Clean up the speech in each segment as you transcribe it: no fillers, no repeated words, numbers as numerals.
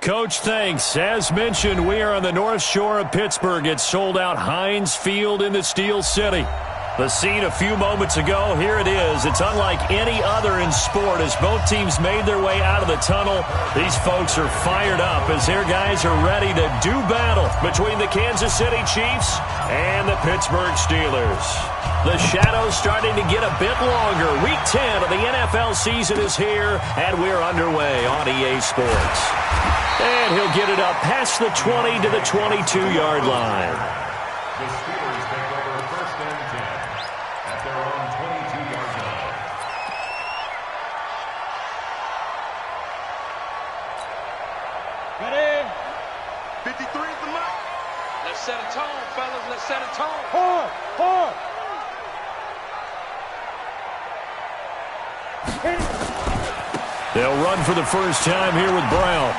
Coach, thanks. As mentioned, we are on the North Shore of Pittsburgh. It's sold out Heinz Field in the Steel City. The scene a few moments ago, here it is. It's unlike any other in sport as both teams made their way out of the tunnel. These folks are fired up as their guys are ready to do battle between the Kansas City Chiefs and the Pittsburgh Steelers. The shadow's starting to get a bit longer. Week 10 of the NFL season is here, and we're underway on EA Sports. And he'll get it up past the 20 to the 22-yard line. The Steelers take over first and 10 at their own 22-yard line. Ready? 53 is the mark. Let's set a tone, fellas. Let's set a tone. Hard, hard. They'll run for the first time here with Brown.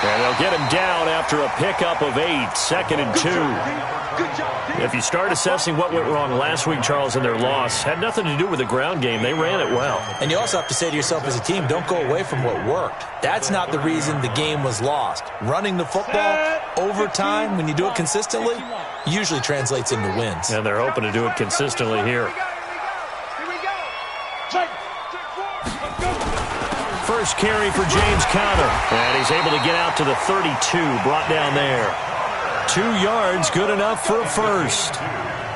And they'll get him down after a pickup of 8, 2nd and 2. If you start assessing what went wrong last week, Charles, in their loss, had nothing to do with the ground game. They ran it well. And you also have to say to yourself as a team, don't go away from what worked. That's not the reason the game was lost. Running the football over time, when you do it consistently, usually translates into wins. And they're hoping to do it consistently here. First carry for James Conner. And he's able to get out to the 32, brought down there. 2 yards, good enough for a first.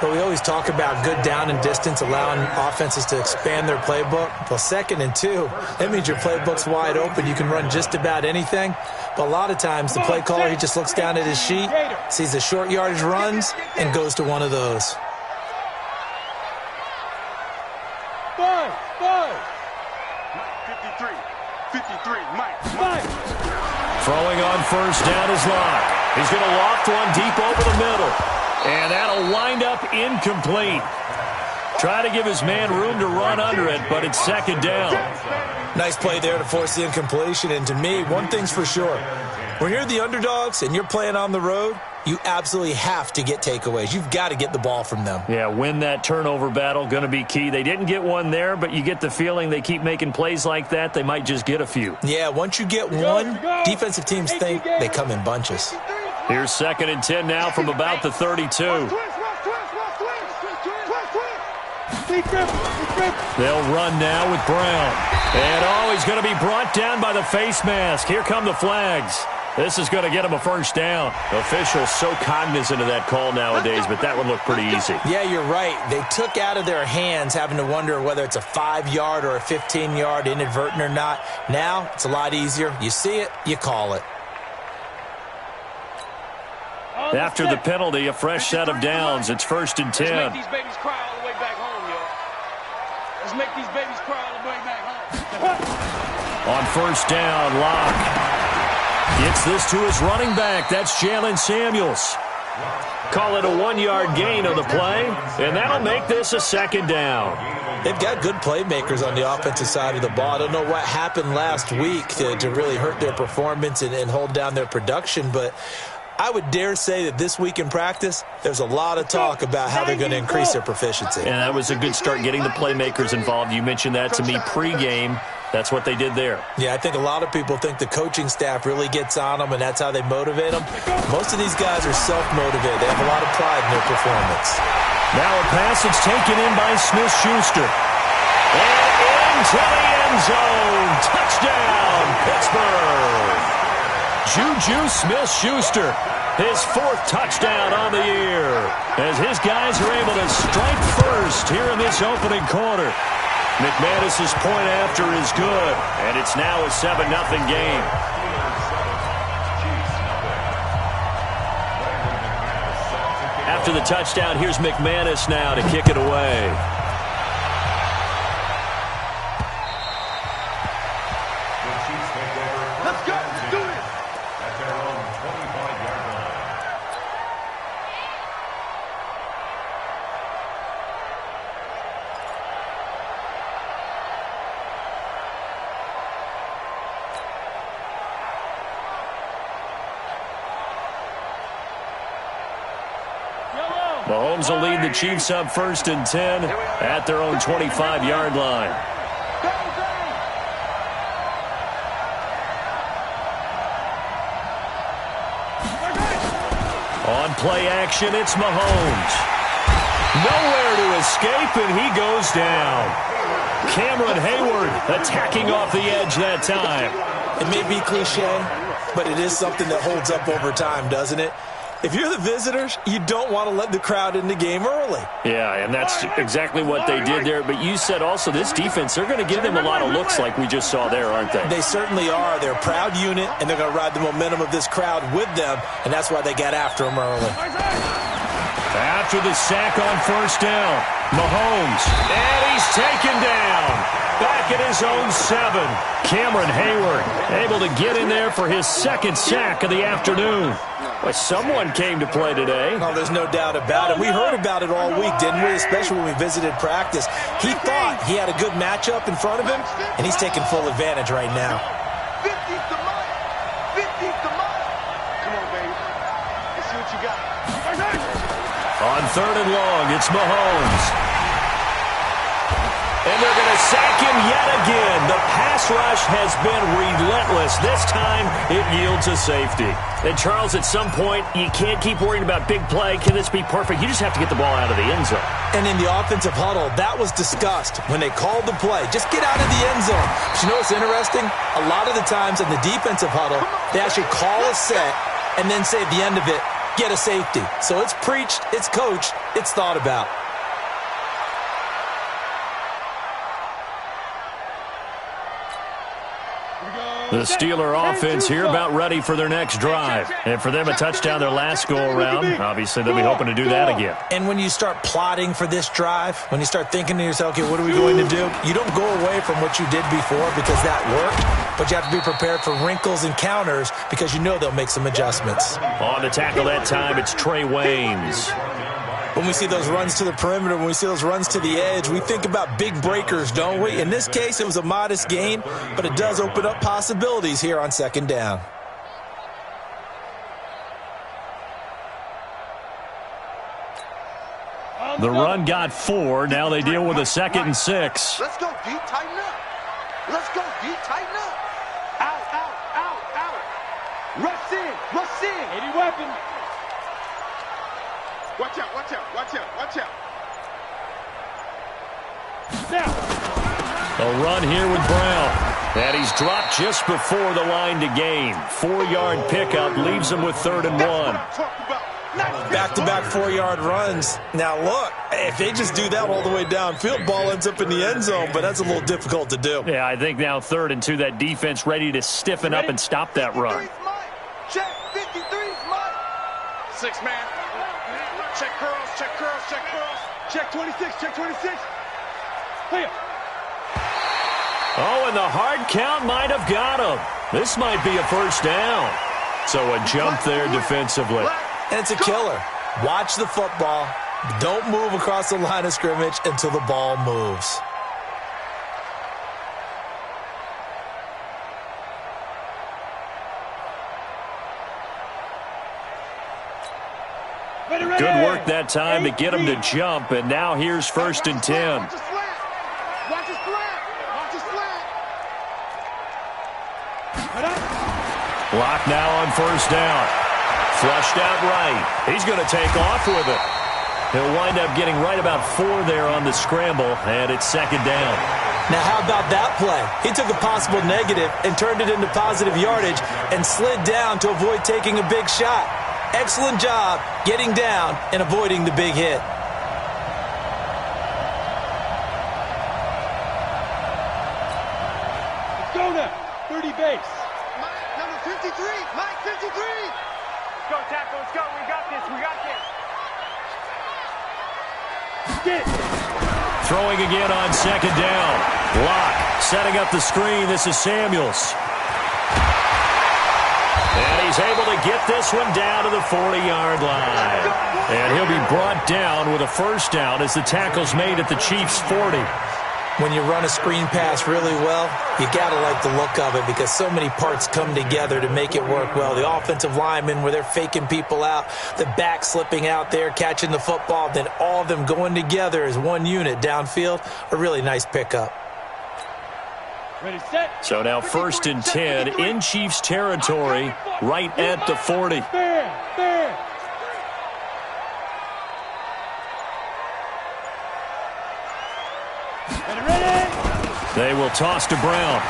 But we always talk about good down and distance, allowing offenses to expand their playbook. Well, 2nd and 2, that means your playbook's wide open. You can run just about anything. But a lot of times, the play caller, he just looks down at his sheet, sees the short yardage runs, and goes to one of those. Five. 53, Mike. Throwing on first down is Locke. He's going to loft one deep over the middle. And that'll wind up incomplete. Try to give his man room to run under it, but it's 2nd down. Nice play there to force the incompletion. And to me, one thing's for sure. When you're the underdogs and you're playing on the road, you absolutely have to get takeaways. You've got to get the ball from them. Yeah, win that turnover battle, going to be key. They didn't get one there, but you get the feeling they keep making plays like that, they might just get a few. Yeah, once you get one, defensive teams think they come in bunches. Here's 2nd and 10 now from about the 32. They'll run now with Brown. And, he's going to be brought down by the face mask. Here come the flags. This is going to get him a first down. Officials so cognizant of that call nowadays, but that one looked pretty easy. Yeah, you're right. They took out of their hands having to wonder whether it's a 5-yard or a 15-yard inadvertent or not. Now, it's a lot easier. You see it, you call it. After the penalty, a fresh set of downs. It's 1st and 10. Let's make these babies cry all the way back home, yo. Let's make these babies cry all the way back home. On first down, Locke gets this to his running back. That's Jalen Samuels. Call it a 1-yard gain on the play, and that'll make this a 2nd down. They've got good playmakers on the offensive side of the ball. I don't know what happened last week to really hurt their performance and hold down their production, but I would dare say that this week in practice, there's a lot of talk about how they're going to increase their proficiency. And that was a good start getting the playmakers involved. You mentioned that to me pregame. That's what they did there. Yeah, I think a lot of people think the coaching staff really gets on them, and that's how they motivate them. Most of these guys are self-motivated. They have a lot of pride in their performance. Now a pass that's taken in by Smith-Schuster. And into the end zone. Touchdown, Pittsburgh. Juju Smith-Schuster, his 4th touchdown on the year, as his guys are able to strike first here in this opening quarter. McManus's point after is good, and it's now a 7-0 game. After the touchdown, here's McManus now to kick it away. Let's go. Let's do it. At their own 25-yard line. Mahomes will lead the Chiefs up 1st and 10 at their own 25-yard line. On play action, it's Mahomes. Nowhere to escape, and he goes down. Cameron Hayward attacking off the edge that time. It may be cliche, but it is something that holds up over time, doesn't it? If you're the visitors, you don't want to let the crowd in the game early. Yeah, and that's exactly what they did there. But you said also this defense, they're going to give them a lot of looks like we just saw there, aren't they? They certainly are. They're a proud unit, and they're going to ride the momentum of this crowd with them, and that's why they got after them early. After the sack on first down, Mahomes, and he's taken down. Back at his own 7. Cameron Hayward able to get in there for his second sack of the afternoon. Well, someone came to play today. Oh, there's no doubt about it. We heard about it all week, didn't we? Especially when we visited practice. He thought he had a good matchup in front of him, and he's taking full advantage right now. 50's the mile. 50's the mile. Come on, baby. Let's see what you got. On third and long, it's Mahomes. And they're going to sack him yet again. The pass rush has been relentless. This time, it yields a safety. And, Charles, at some point, you can't keep worrying about big play. Can this be perfect? You just have to get the ball out of the end zone. And in the offensive huddle, that was discussed when they called the play. Just get out of the end zone. But you know what's interesting? A lot of the times in the defensive huddle, they actually call a set and then say at the end of it, get a safety. So it's preached, it's coached, it's thought about. The Steeler offense here about ready for their next drive. And for them, a touchdown their last go-around. Obviously, they'll be hoping to do that again. And when you start plotting for this drive, when you start thinking to yourself, okay, what are we going to do? You don't go away from what you did before because that worked, but you have to be prepared for wrinkles and counters because you know they'll make some adjustments. On the tackle that time, it's Trey Waynes. When we see those runs to the perimeter, when we see those runs to the edge, we think about big breakers, don't we? In this case, it was a modest gain, but it does open up possibilities here on second down. The run got 4. Now they deal with a 2nd and 6. Let's go deep, tighten up. Let's go deep, tighten up. Out, out, out, out. Rush in, rush in. Any weapon. Watch out, watch out, watch out, watch out. A run here with Brown. And he's dropped just before the line to gain. 4-yard pickup leaves him with 3rd and 1. Back-to-back 4-yard runs. Now, look, if they just do that all the way downfield, ball ends up in the end zone, but that's a little difficult to do. Yeah, I think now 3rd and 2, that defense ready to stiffen up and stop that run. Check 53's Mike. 6-man. Check curls, check curls, check curls. Check 26, check 26. Clear. Oh, and the hard count might have got him. This might be a first down. So a jump there defensively. And it's a killer. Watch the football. Don't move across the line of scrimmage until the ball moves. Good work that time to get him to jump, and now here's 1st and 10. Watch the slant. Watch the slant. Watch the slant. Block now on 1st down. Flushed out right. He's going to take off with it. He'll wind up getting right about 4 there on the scramble, and it's 2nd down. Now, how about that play? He took a possible negative and turned it into positive yardage and slid down to avoid taking a big shot. Excellent job getting down and avoiding the big hit. Let's go now. 30 base. Mike, number 53. Mike, 53. Let's go, tackle. Let's go. We got this. We got this. Get it. Throwing again on 2nd down. Block. Setting up the screen. This is Samuels. And he's able to get this one down to the 40-yard line. And he'll be brought down with a first down as the tackle's made at the Chiefs' 40. When you run a screen pass really well, you got to like the look of it because so many parts come together to make it work well. The offensive linemen where they're faking people out, the back slipping out there, catching the football, then all of them going together as one unit downfield, a really nice pickup. Ready, set. So now 1st and 10 in Chiefs territory right at the 40. Fair. They will toss to Brown.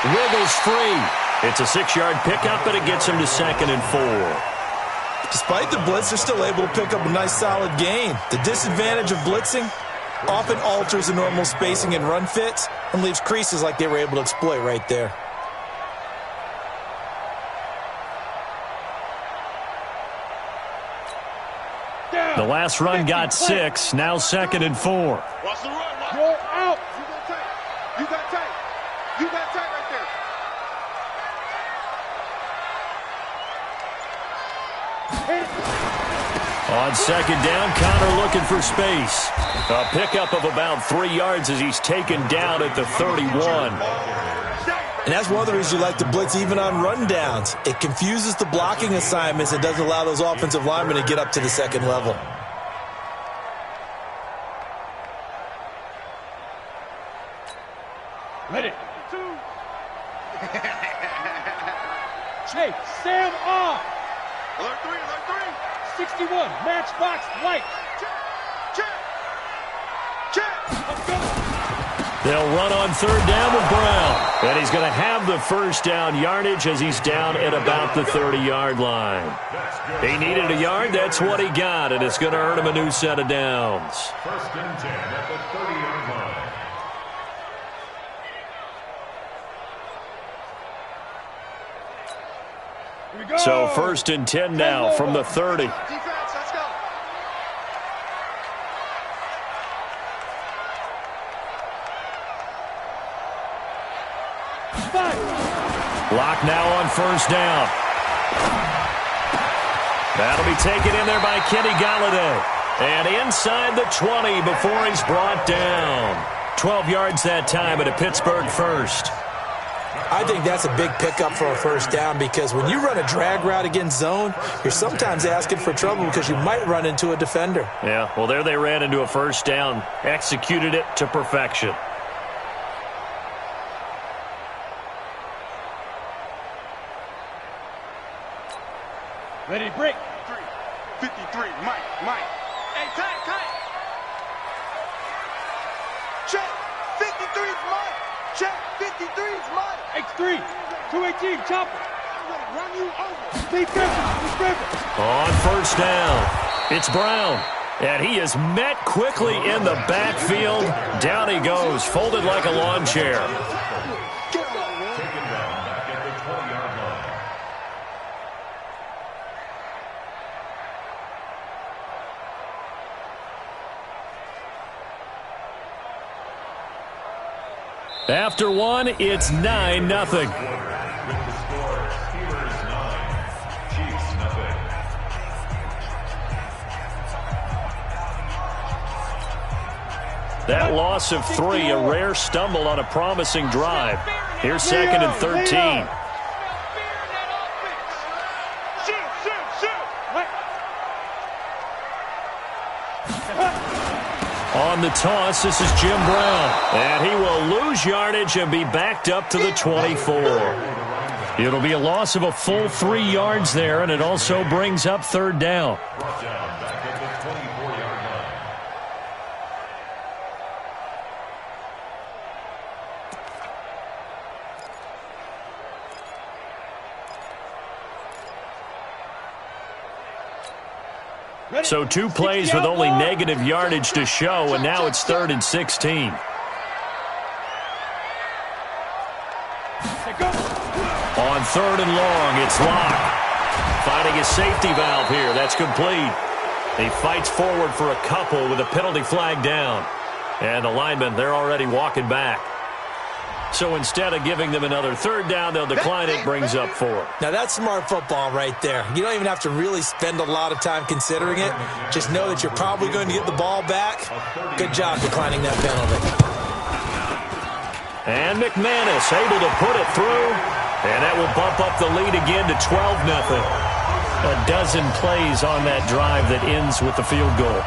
Wiggles free. It's a 6-yard pickup, and it gets him to 2nd and 4. Despite the blitz, they're still able to pick up a nice solid gain. The disadvantage of blitzing often alters the normal spacing and run fits and leaves creases like they were able to exploit right there. The last run got 6, now 2nd and 4. Watch the run. Roll out. You got tight. You got tight. You got tight right there. On 2nd down, Connor looking for space. A pickup of about 3 yards as he's taken down at the 31. And that's one of the reasons you like to blitz even on rundowns. It confuses the blocking assignments and doesn't allow those offensive linemen to get up to the 2nd level. Ready. Hey, Sam off. Alert 3, alert 3. 61, matchbox white. Check. Let's go. They'll run on 3rd down with Brown. And he's going to have the 1st down yardage as he's down at about the 30-yard line. He needed a yard. That's what he got, and it's going to earn him a new set of downs. 1st and 10 at the 30-yard line. So 1st and 10 now from the 30. Defense, let's go. Block now on 1st down. That'll be taken in there by Kenny Galladay. And inside the 20 before he's brought down. 12 yards that time at a Pittsburgh 1st. I think that's a big pickup for a 1st down because when you run a drag route against zone, you're sometimes asking for trouble because you might run into a defender. Yeah, well, there they ran into a 1st down. Executed it to perfection. Ready, break. 53, Mike. Hey, tight. Check. 53's Mike. Check. 53's Mike. X3, 218, chopper. I'm going to run you over. Stay present. On 1st down, it's Brown. And he is met quickly in the backfield. Down he goes, folded like a lawn chair. Taken down back at the 20-yard line. After one, it's 9-0. With the score, Steelers 9, Chiefs 0. That loss of 3, a rare stumble on a promising drive. Here's 2nd and 13. On the toss, this is Jim Brown. And he will lose yardage and be backed up to the 24. It'll be a loss of a full 3 yards there, and it also brings up 3rd down. Brought down back at the 24-yard line. So 2 plays with only negative yardage to show, and now it's 3rd and 16. On 3rd and long, it's Locke. Finding his safety valve here. That's complete. He fights forward for a couple with a penalty flag down. And the linemen, they're already walking back. So instead of giving them another 3rd down, they'll decline it, brings up 4. Now that's smart football right there. You don't even have to really spend a lot of time considering it. Just know that you're probably going to get the ball back. Good job declining that penalty. And McManus able to put it through. And that will bump up the lead again to 12-0. A dozen plays on that drive that ends with the field goal.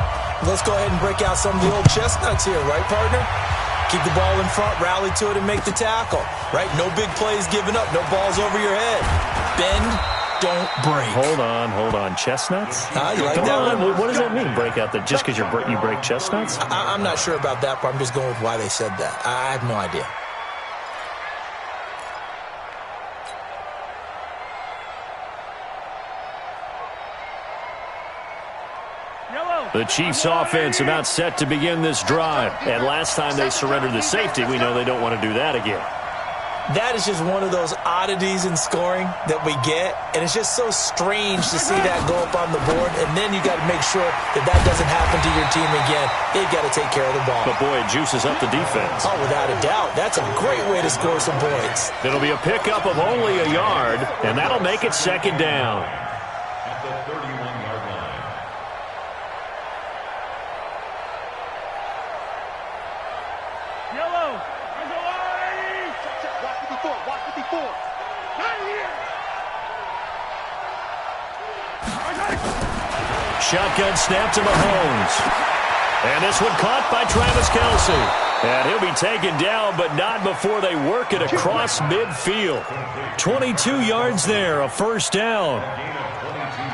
Let's go ahead and break out some of the old chestnuts here, right, partner? Keep the ball in front, rally to it, and make the tackle. Right? No big plays given up. No balls over your head. Bend, don't break. Hold on. Chestnuts? You like Come that on. one? What does that mean? Break out that just because you break chestnuts? I'm not sure about that part. I'm just going with why they said that. I have no idea. The Chiefs offense about set to begin this drive. And last time they surrendered the safety, we know they don't want to do that again. That is just one of those oddities in scoring that we get, and it's just so strange to see that go up on the board, and then you got to make sure that that doesn't happen to your team again. They've got to take care of the ball. But, boy, it juices up the defense. Oh, without a doubt. That's a great way to score some points. It'll be a pickup of only a yard, and that'll make it second down. At the 31-yard line. Yellow. Watch 54. Right here. Shotgun snap to Mahomes. And this one caught by Travis Kelce. And he'll be taken down, but not before they work it across midfield. 22 yards there, a first down.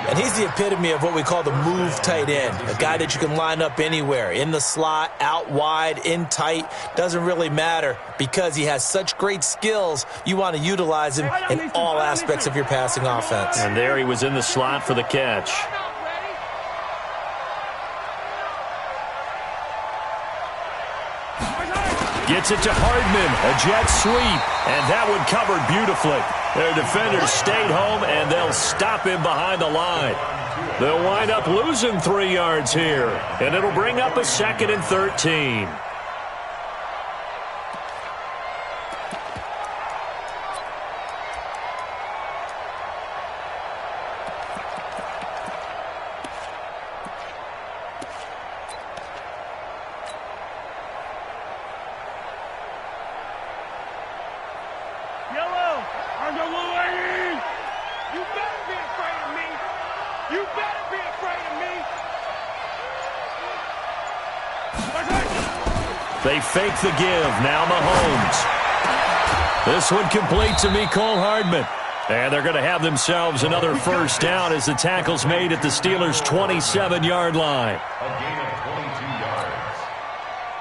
And he's the epitome of what we call the move tight end, a guy that you can line up anywhere, in the slot, out wide, in tight, doesn't really matter because he has such great skills. You want to utilize him in all aspects of your passing offense. And there he was in the slot for the catch. Gets it to Hardman, a jet sweep, and that one covered beautifully. Their defenders stayed home, and they'll stop him behind the line. They'll wind up losing 3 yards here, and it'll bring up a 2nd and 13. They fake the give. Now Mahomes. This one complete to Mecole Hardman. And they're going to have themselves another first down as the tackle's made at the Steelers' 27-yard line. A gain of 22 yards.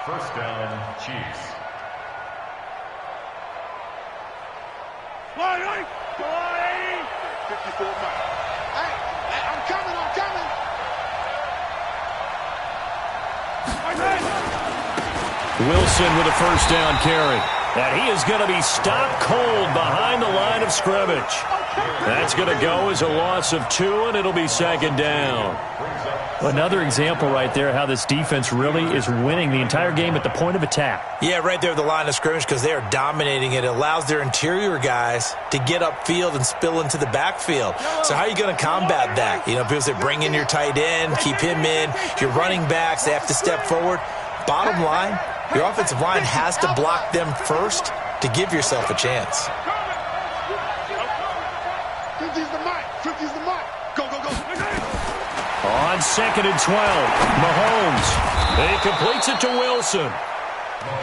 First down, Chiefs. Line, 54 miles. Hey, I'm coming. Wilson with a first down carry. And he is going to be stopped cold behind the line of scrimmage. That's going to go as a loss of 2, and it'll be second down. Another example right there how this defense really is winning the entire game at the point of attack. Yeah, right there at the line of scrimmage because they are dominating it. It allows their interior guys to get upfield and spill into the backfield. So how are you going to combat that? You know, people say bring in your tight end, keep him in. Your running backs, they have to step forward. Bottom line, your offensive line has to block them first to give yourself a chance. 50's the mic. 50's the mic. Go. On 2nd and 12, Mahomes. He completes it to Wilson.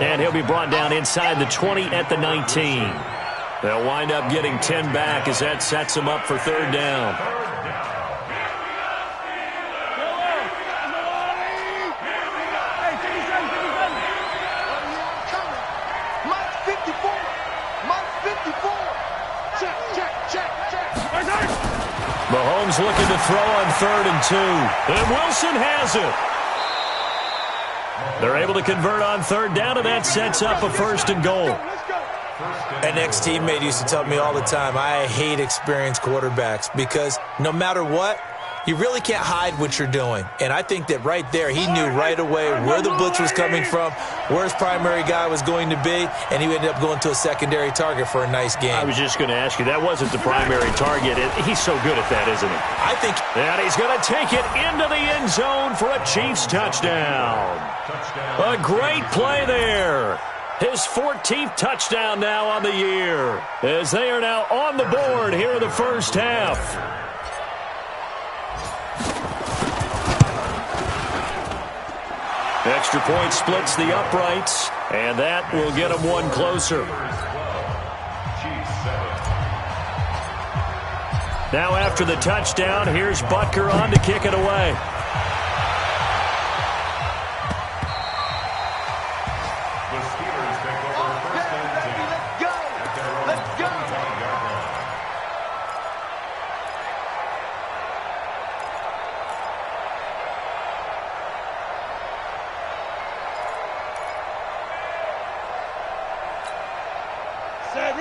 And he'll be brought down inside the 20 at the 19. They'll wind up getting 10 back as that sets them up for third down. Mahomes looking to throw on 3rd and 2. And Wilson has it. They're able to convert on 3rd down, and that sets up a 1st and goal. An ex-teammate used to tell me all the time, I hate experienced quarterbacks because no matter what, you really can't hide what you're doing. And I think that right there, he knew right away where the blitz was coming from, where his primary guy was going to be, and he ended up going to a secondary target for a nice game. I was just going to ask you, that wasn't the primary target. He's so good at that, isn't he? I think. And he's going to take it into the end zone for a Chiefs touchdown. A great play there. His 14th touchdown now on the year, as they are now on the board here in the first half. Extra point splits the uprights, and that will get them one closer. Now after the touchdown, here's Butker on to kick it away.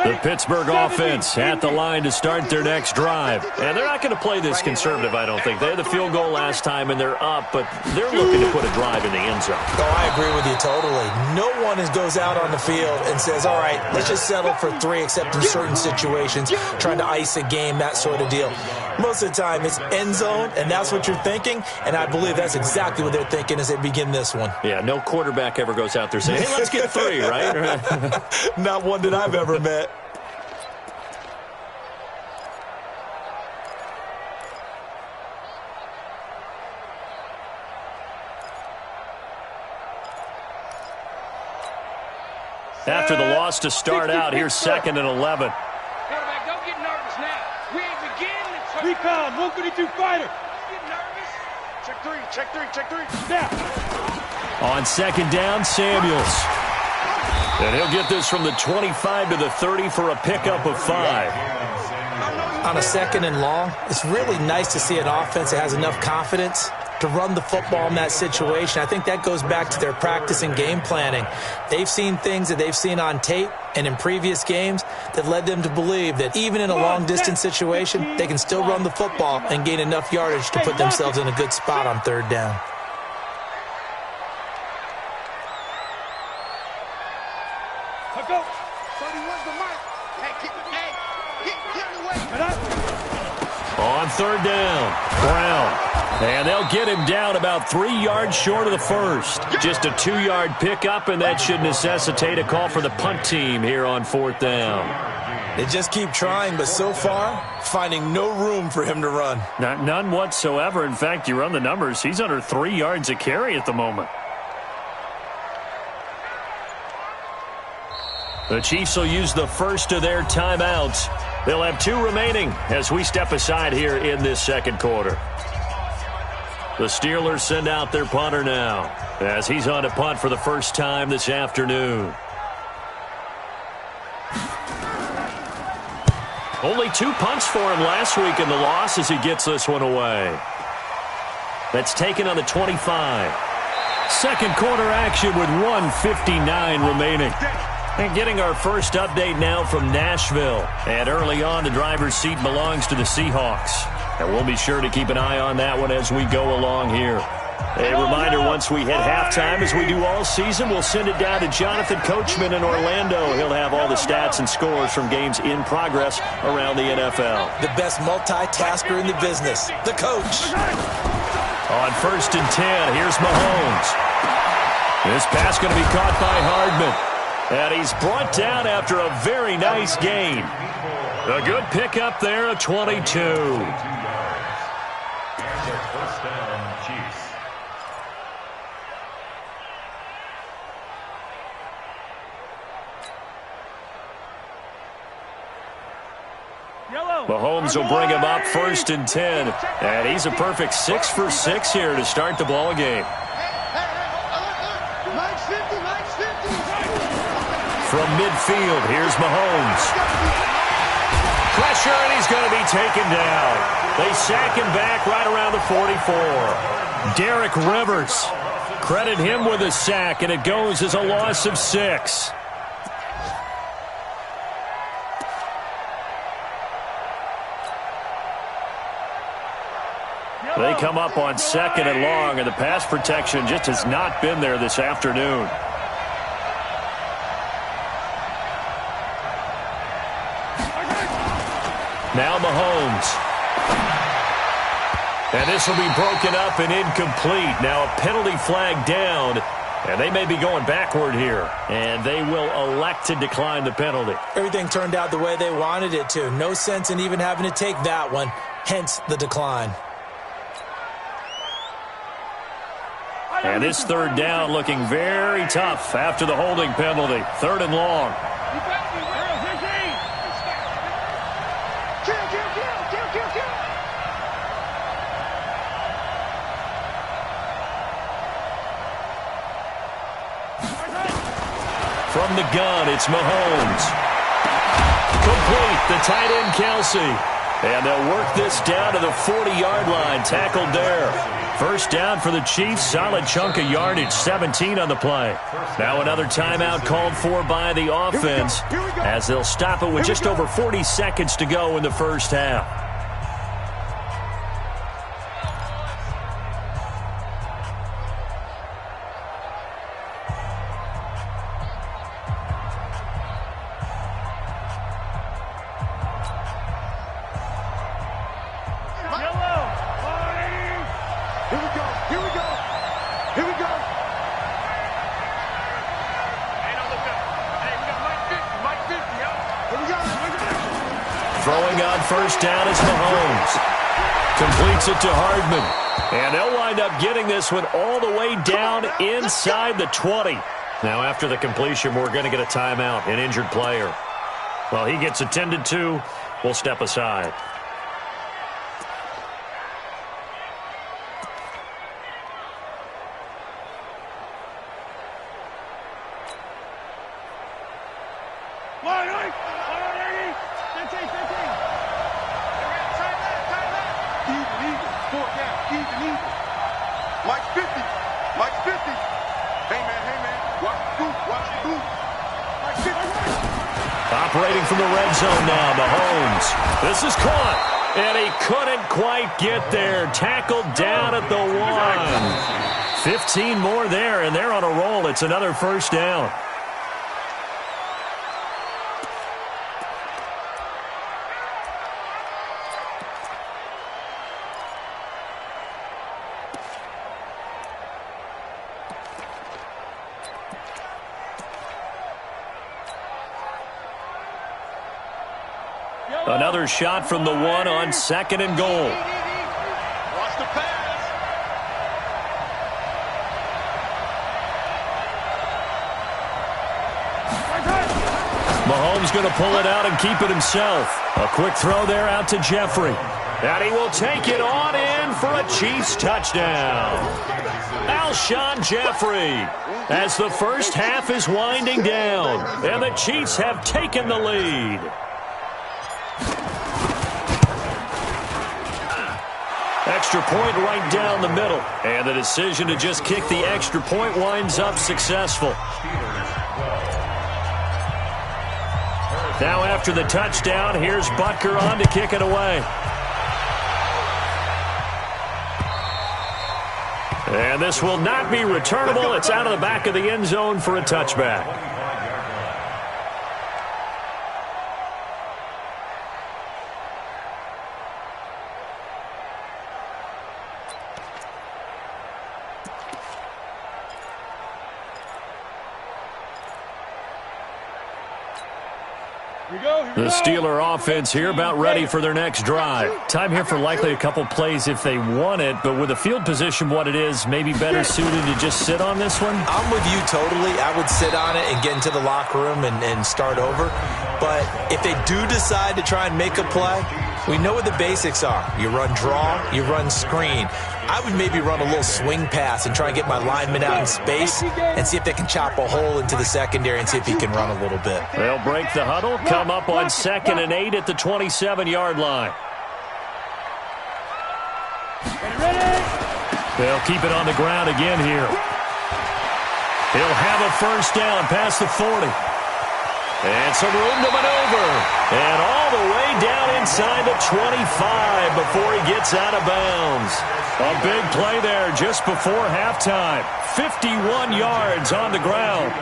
The Pittsburgh offense at the line to start their next drive. And they're not going to play this conservative, I don't think. They had the field goal last time, and they're up, but they're looking to put a drive in the end zone. Oh, I agree with you totally. No one goes out on the field and says, all right, let's just settle for 3, except in certain situations, trying to ice a game, that sort of deal. Most of the time, it's end zone, and that's what you're thinking, and I believe that's exactly what they're thinking as they begin this one. Yeah, no quarterback ever goes out there saying, hey, let's get 3, right? Not one that I've ever met. After the loss to start out, here's 2nd and 11. Quarterback, don't get nervous now. We ain't beginning to... Recon, 152 fighter. Don't get nervous. Check 3, check 3, check 3. Now. On 2nd down, Samuels. And he'll get this from the 25 to the 30 for a pickup of 5. On a 2nd and long, it's really nice to see an offense that has enough confidence to run the football in that situation. I think that goes back to their practice and game planning. They've seen things that they've seen on tape and in previous games that led them to believe that even in a long-distance situation, they can still run the football and gain enough yardage to put themselves in a good spot on 3rd down. Go. 31's the mark. Hey, get away. On 3rd down, Brown. And they'll get him down about 3 yards short of the first. Just a 2-yard pickup, and that should necessitate a call for the punt team here on 4th down. They just keep trying, but so far, finding no room for him to run. None whatsoever. In fact, you run the numbers, he's under 3 yards a carry at the moment. The Chiefs will use the first of their timeouts. They'll have 2 remaining as we step aside here in this 2nd quarter. The Steelers send out their punter now as he's on to punt for the first time this afternoon. Only 2 punts for him last week in the loss as he gets this one away. That's taken on the 25. 2nd quarter action with 1:59 remaining. And getting our first update now from Nashville. And early on, the driver's seat belongs to the Seahawks. And we'll be sure to keep an eye on that one as we go along here. A reminder, once we hit halftime, as we do all season, we'll send it down to Jonathan Coachman in Orlando. He'll have all the stats and scores from games in progress around the NFL. The best multitasker in the business, the coach. On 1st and 10, here's Mahomes. This pass going to be caught by Hardman. And he's brought down after a very nice gain. A good pickup there of 22. First down, Chiefs. Mahomes will bring him up 1st and 10. And he's a perfect 6 for 6 here to start the ball game. From midfield, here's Mahomes. Pressure, and he's going to be taken down. They sack him back right around the 44. Derek Rivers. Credit him with a sack, and it goes as a loss of 6. They come up on 2nd and long, and the pass protection just has not been there this afternoon. Now Mahomes. And this will be broken up and incomplete. Now a penalty flag down, and they may be going backward here. And they will elect to decline the penalty. Everything turned out the way they wanted it to. No sense in even having to take that one, hence the decline. And this 3rd down looking very tough after the holding penalty. 3rd and long. From the gun, it's Mahomes. Complete, the tight end, Kelsey. And they'll work this down to the 40-yard line, tackled there. First down for the Chiefs. Solid chunk of yardage, 17 on the play. Now another timeout called for by the offense as they'll stop it with just over 40 seconds to go in the first half. Throwing on first down is Mahomes. Completes it to Hardman. And they'll wind up getting this one all the way down inside the 20. Now after the completion, we're going to get a timeout, an injured player. Well, he gets attended to. We'll step aside. Operating from the red zone now, Mahomes. This is caught, and he couldn't quite get there. Tackled down at the 1. 15 more there, and they're on a roll. It's another first down. Another shot from the 1 on second and goal. Watch the pass. Mahomes going to pull it out and keep it himself. A quick throw there out to Jeffrey. And he will take it on in for a Chiefs touchdown. Alshon Jeffrey, as the first half is winding down, and the Chiefs have taken the lead. Extra point right down the middle. And the decision to just kick the extra point winds up successful. Now after the touchdown, here's Butker on to kick it away. And this will not be returnable. It's out of the back of the end zone for a touchback. The Steeler offense here about ready for their next drive. Time here for likely a couple plays if they want it, but with the field position what it is, maybe better suited to just sit on this one? I'm with you totally. I would sit on it and get into the locker room and start over. But if they do decide to try and make a play, we know what the basics are. You run draw, you run screen. I would maybe run a little swing pass and try and get my lineman out in space and see if they can chop a hole into the secondary and see if he can run a little bit. They'll break the huddle, come up on 2nd and 8 at the 27-yard line. They'll keep it on the ground again here. He'll have a first down past the 40. And some room to maneuver. And all the way down inside the 25 before he gets out of bounds. A big play there just before halftime. 51 yards on the ground.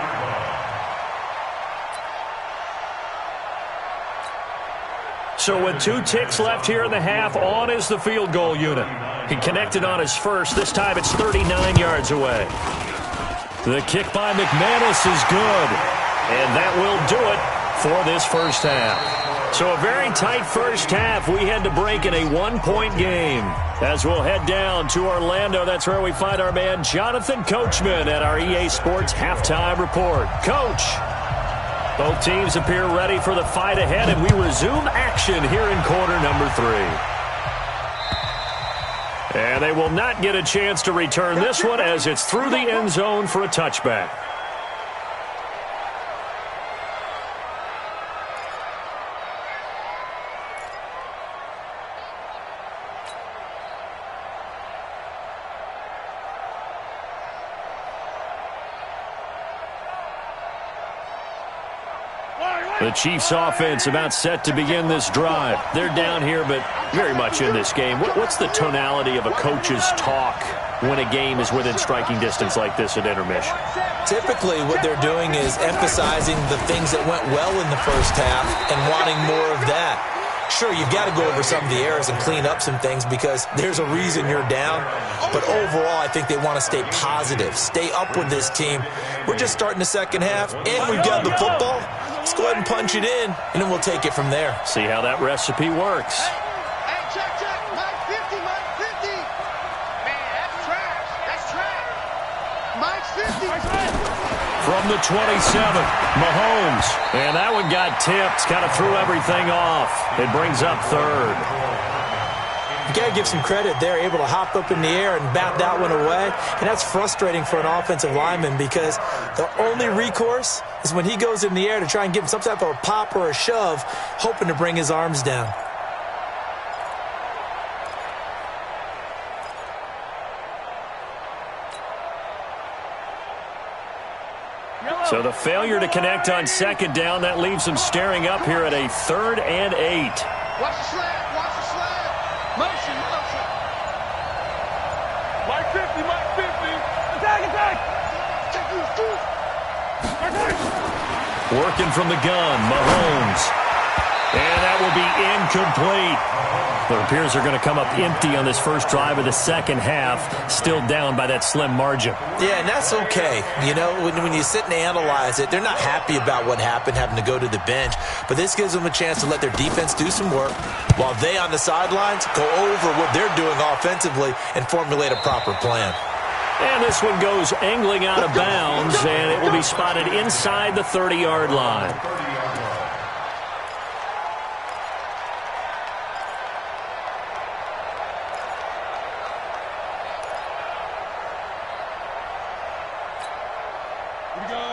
So with 2 ticks left here in the half, on is the field goal unit. He connected on his first. This time it's 39 yards away. The kick by McManus is good. And that will do it for this first half. So a very tight first half. We had to break in a 1-point game. As we'll head down to Orlando, that's where we find our man Jonathan Coachman at our EA Sports Halftime Report. Coach, both teams appear ready for the fight ahead, and we resume action here in quarter number 3. And they will not get a chance to return this one as it's through the end zone for a touchback. The Chiefs offense about set to begin this drive. They're down here, but very much in this game. What's the tonality of a coach's talk when a game is within striking distance like this at intermission? Typically, what they're doing is emphasizing the things that went well in the first half and wanting more of that. Sure, you've got to go over some of the errors and clean up some things because there's a reason you're down. But overall, I think they want to stay positive, stay up with this team. We're just starting the second half, and we've got the football. Let's go ahead and punch it in, and then we'll take it from there. See how that recipe works. Hey, check. Mike 50, Mike 50. Man, that's trash. That's trash. Mike's 50. From the 27, Mahomes. And that one got tipped, kind of threw everything off. It brings up third. You got to give some credit there, able to hop up in the air and bat that one away. And that's frustrating for an offensive lineman because the only recourse is when he goes in the air to try and give him some type of a pop or a shove, hoping to bring his arms down. So the failure to connect on second down, that leaves them staring up here at a 3rd and 8. Watch the slant. Motion. Mike 50. Attack. Working from the gun, Mahomes. And that will be incomplete. It appears they're going to come up empty on this first drive of the second half, still down by that slim margin. Yeah, and that's okay. You know, when you sit and analyze it, they're not happy about what happened, having to go to the bench. But this gives them a chance to let their defense do some work while they on the sidelines go over what they're doing offensively and formulate a proper plan. And this one goes angling out of bounds, and it will be spotted inside the 30-yard line.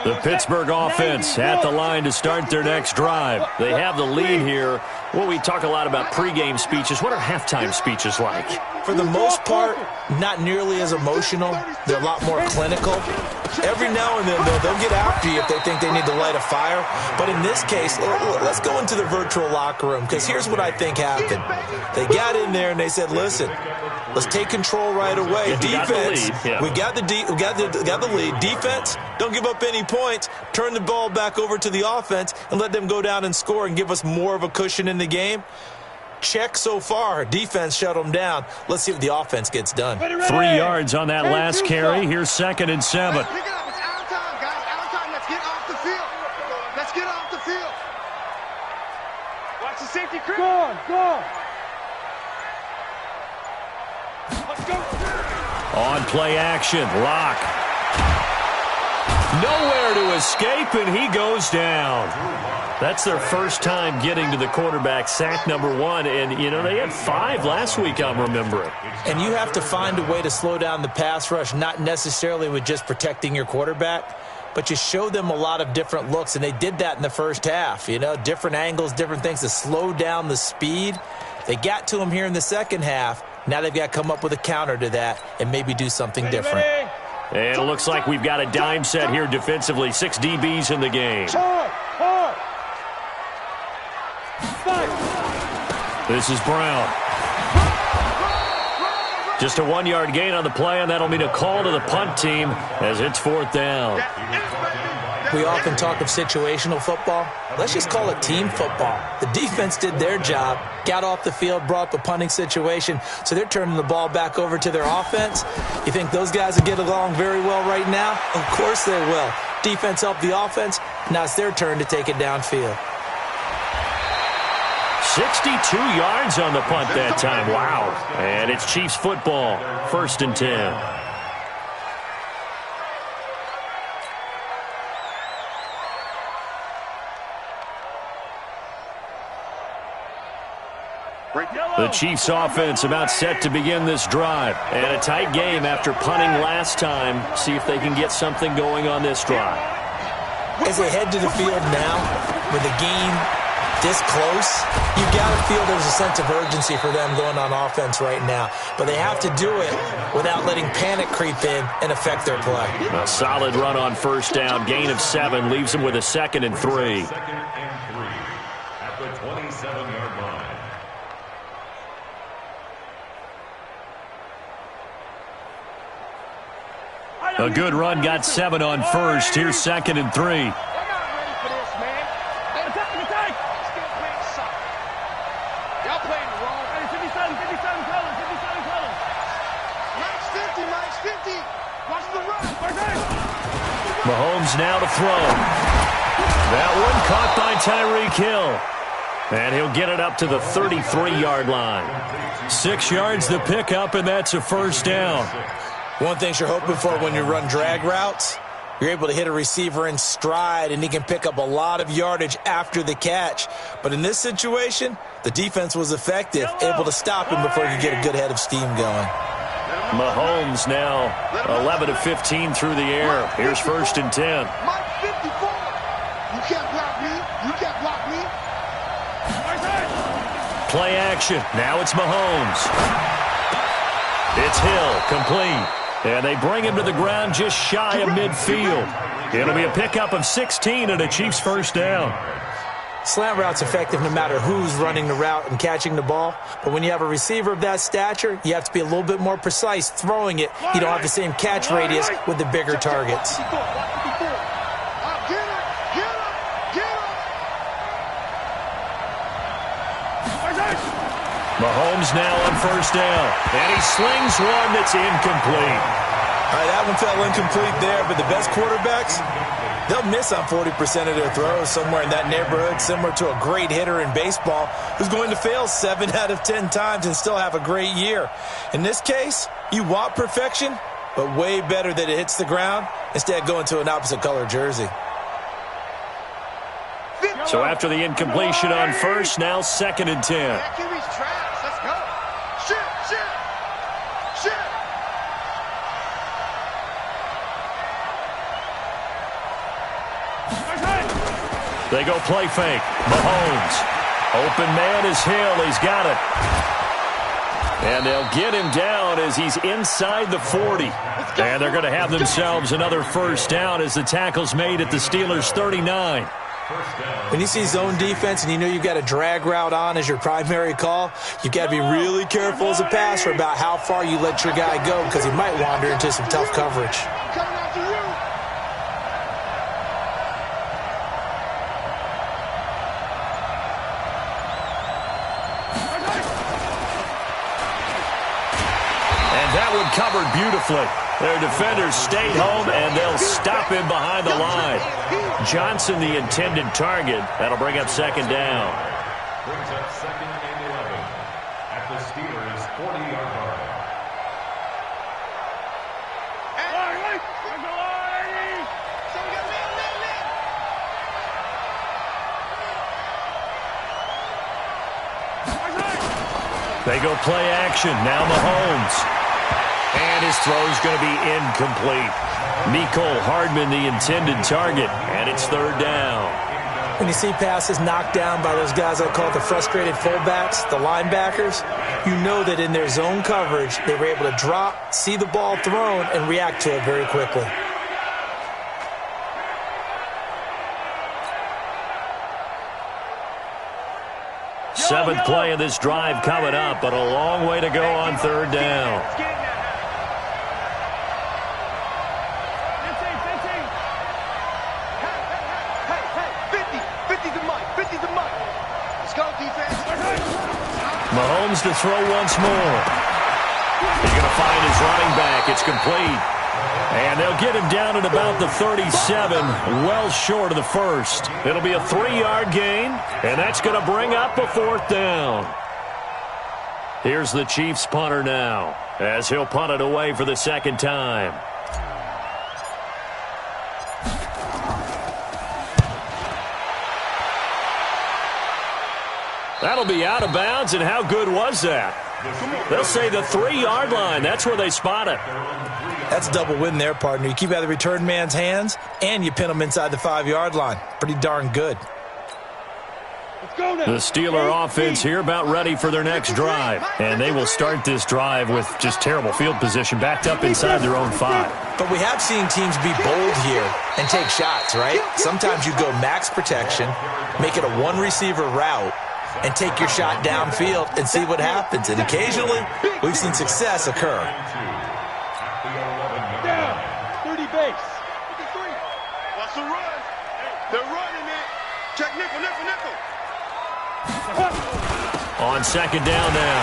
The Pittsburgh offense at the line to start their next drive. They have the lead here. Well, we talk a lot about pregame speeches. What are halftime speeches like? For the most part, not nearly as emotional. They're a lot more clinical. Every now and then, they'll get after you if they think they need to light a fire. But in this case, let's go into the virtual locker room, because here's what I think happened. They got in there and they said, listen, let's take control right away. Defense, we got the lead. Defense, don't give up any points. Turn the ball back over to the offense and let them go down and score and give us more of a cushion in the game. Check so far. Defense shut them down. Let's see what the offense gets done. 3 yards on that last carry. Here's 2nd and 7. Pick it up. It's out of time, guys. Out of time. Let's get off the field. Let's get off the field. Watch the safety crew. Go. Let's go. On play action. Lock. Nowhere to escape, and he goes down. That's their first time getting to the quarterback, sack number 1. And, you know, they had 5 last week, I'm remembering. And you have to find a way to slow down the pass rush, not necessarily with just protecting your quarterback, but you show them a lot of different looks, and they did that in the first half. You know, different angles, different things to slow down the speed. They got to him here in the second half. Now they've got to come up with a counter to that and maybe do something different. And it looks like we've got a dime set here defensively. 6 DBs in the game. This is Brown. Just a 1-yard gain on the play, and that'll mean a call to the punt team as it's 4th down. We often talk of situational football. Let's just call it team football. The defense did their job, got off the field, brought up a punting situation, so they're turning the ball back over to their offense. You think those guys will get along very well right now? Of course they will. Defense helped the offense. Now it's their turn to take it downfield. 62 yards on the punt that time. Wow. And it's Chiefs football. 1st and 10. The Chiefs offense about set to begin this drive. And a tight game after punting last time. See if they can get something going on this drive. As they head to the field now, with the game this close, you got to feel there's a sense of urgency for them going on offense right now. But they have to do it without letting panic creep in and affect their play. A solid run on 1st down. Gain of 7 leaves them with a 2nd and 3. A good run got 7 on first. Here's 2nd and 3. They're not ready for this, man. Attack! Still playing soccer. Y'all playing the wrong. 57 colors. Mike's 50. Watch the run. Mahomes now to throw. That one caught by Tyreek Hill. And he'll get it up to the 33-yard line. 6 yards the pickup, and that's a first down. One thing you're hoping for when you run drag routes, you're able to hit a receiver in stride, and he can pick up a lot of yardage after the catch. But in this situation, the defense was effective, able to stop him before he could get a good head of steam going. Mahomes now 11 of 15 through the air. Here's 1st and 10. Mike 54. You can't block me. Play action. Now it's Mahomes. It's Hill, complete. And they bring him to the ground just shy of midfield. It'll be a pickup of 16 and a Chiefs first down. Slant route's effective no matter who's running the route and catching the ball. But when you have a receiver of that stature, you have to be a little bit more precise throwing it. You don't have the same catch radius with the bigger targets. Mahomes now on first down. And he slings one that's incomplete. All right, that one fell incomplete there, but the best quarterbacks, they'll miss on 40% of their throws somewhere in that neighborhood, similar to a great hitter in baseball who's going to fail 7 out of 10 times and still have a great year. In this case, you want perfection, but way better that it hits the ground instead of going to an opposite color jersey. So after the incompletion on first, now 2nd and 10. Let's go. Shit. They go play fake. Mahomes. Open man is Hill. He's got it. And they'll get him down as he's inside the 40. And they're going to have themselves another first down as the tackle's made at the Steelers' 39. When you see zone defense and you know you've got a drag route on as your primary call, you've got to be really careful as a passer about how far you let your guy go because he might wander into some tough coverage. And that one covered beautifully. Their defenders stayed home, and they'll stop him behind the line. Johnson, the intended target. That'll bring up 2nd down. Brings up 2nd and 11 at the Steelers' 40-yard line. They go play action. Now Mahomes. And his throw's going to be incomplete. Mecole Hardman, the intended target, and it's 3rd down. When you see passes knocked down by those guys I call the frustrated fullbacks, the linebackers, you know that in their zone coverage, they were able to drop, see the ball thrown, and react to it very quickly. Seventh play of this drive coming up, but a long way to go on 3rd down. Mahomes to throw once more. He's going to find his running back. It's complete. And they'll get him down at about the 37, well short of the first. It'll be a 3-yard gain, and that's going to bring up a 4th down. Here's the Chiefs punter now, as he'll punt it away for the 2nd time. That'll be out of bounds, and how good was that? They'll say the 3-yard line. That's where they spot it. That's a double win there, partner. You keep out of the return man's hands, and you pin him inside the 5-yard line. Pretty darn good. The Steeler offense here about ready for their next drive. And they will start this drive with just terrible field position, backed up inside their own 5. But we have seen teams be bold here and take shots, right? Sometimes you go max protection, make it a one-receiver route, and take your shot downfield and see what happens. And occasionally, we've seen success occur. base. 53. Watch the run. They're running it. Check nickel, nickel, nickel. On second down now,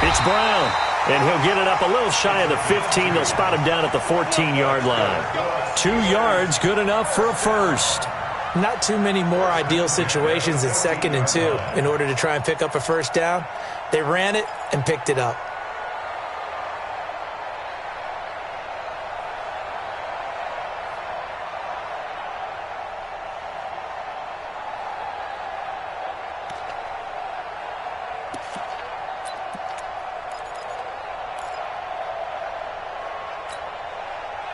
it's Brown, and he'll get it up a little shy of the 15. They'll spot him down at the 14-yard line. 2 yards, good enough for a first. Not too many more ideal situations in 2nd and 2 in order to try and pick up a first down. They ran it and picked it up.